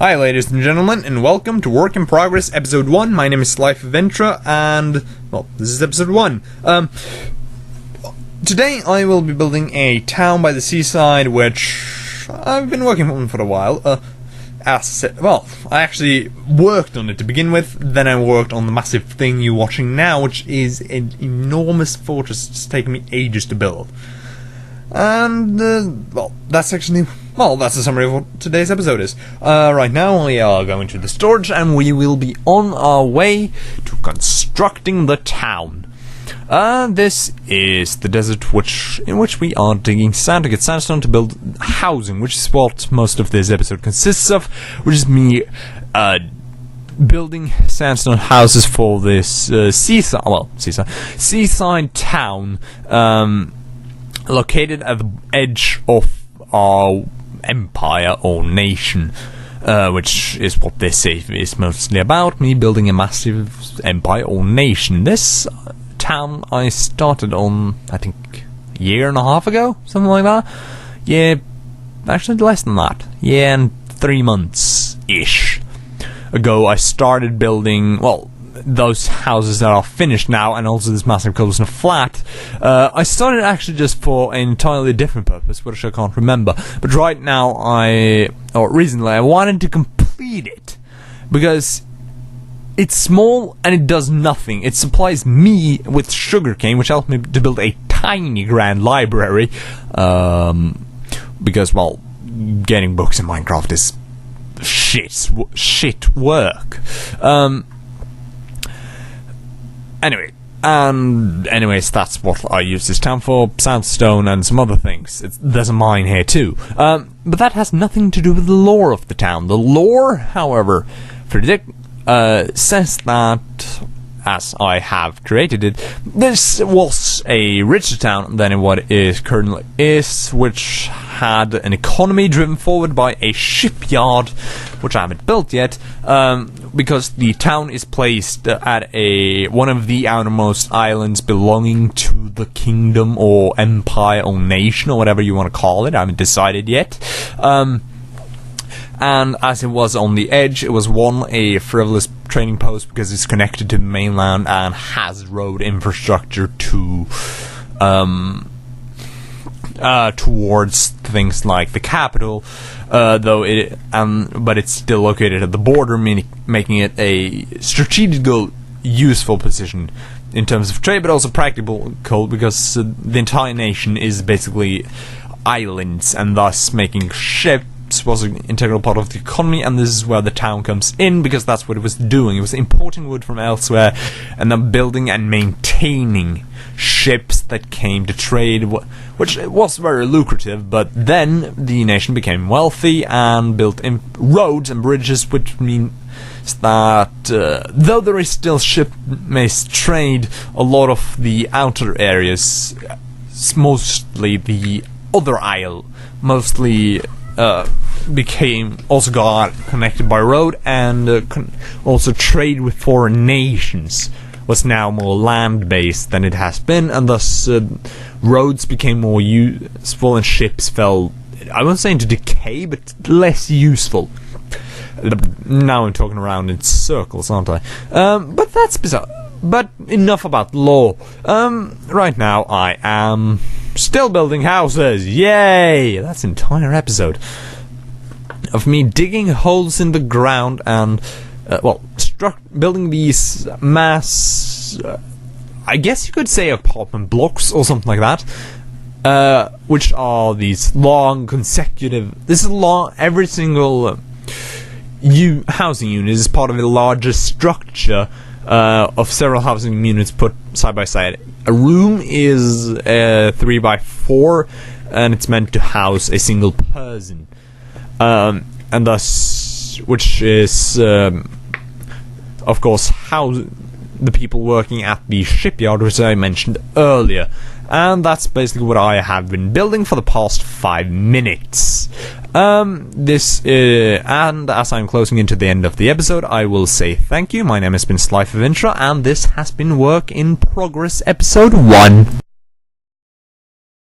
Hi ladies and gentlemen, and welcome to Work in Progress episode 1. My name is Slifer, and, well, this is episode 1. Today I will be building a town by the seaside, which I've been working on for a while. I actually worked on it to begin with, then I worked on the massive thing you're watching now, which is an enormous fortress that's taken me ages to build. And, that's the summary of what today's episode is. Right now we are going to the storage and we will be on our way to constructing the town. This is the desert in which we are digging sand to get sandstone to build housing, which is what most of this episode consists of, which is me, building sandstone houses for this, seaside town, located at the edge of our empire or nation, which is what this is mostly about, me building a massive empire or nation. This town I started on, I think, a year and a half ago, something like that. Yeah, actually less than that. Yeah, and 3 months-ish ago I started building, those houses that are finished now, and also this massive cobblestone flat. I started actually just for an entirely different purpose, which I can't remember. But right now, recently, I wanted to complete it because it's small and it does nothing. It supplies me with sugarcane, which helps me to build a tiny grand library. Because, getting books in Minecraft is shit work. Anyways, that's what I use this town for, sandstone and some other things. There's a mine here too. But that has nothing to do with the lore of the town. The lore, however, says that, as I have created it, this was a richer town than what it currently is, which had an economy driven forward by a shipyard, which I haven't built yet, because the town is placed at one of the outermost islands belonging to the kingdom or empire or nation or whatever you want to call it. I haven't decided yet. And as it was on the edge, it was a frivolous trading post because it's connected to the mainland and has road infrastructure to towards things like the capital, but it's still located at the border, making it a strategical, useful position in terms of trade, but also practical because the entire nation is basically islands, and thus making ships was an integral part of the economy, and this is where the town comes in, because that's what it was doing. It was importing wood from elsewhere and then building and maintaining ships that came to trade, which was very lucrative. But then the nation became wealthy and built roads and bridges, which means that though there is still ship-based trade, a lot of the outer areas, mostly the other isle, got connected by road, and also trade with foreign nations was now more land-based than it has been, and thus roads became more useful and ships fell, I won't say into decay, but less useful. Now I'm talking around in circles, aren't I? But that's bizarre. But enough about law. Right now I am still building houses. Yay! That's an entire episode of me digging holes in the ground and, building these I guess you could say apartment blocks or something like that, which are these long consecutive. Every single housing unit is part of a larger structure of several housing units put side by side. A room is 3x4, and it's meant to house a single person, and thus, which is, of course, how the people working at the shipyard, which I mentioned earlier. And that's basically what I have been building for the past 5 minutes. And as I'm closing into the end of the episode, I will say thank you. My name has been Slifer, and this has been Work in Progress episode 1.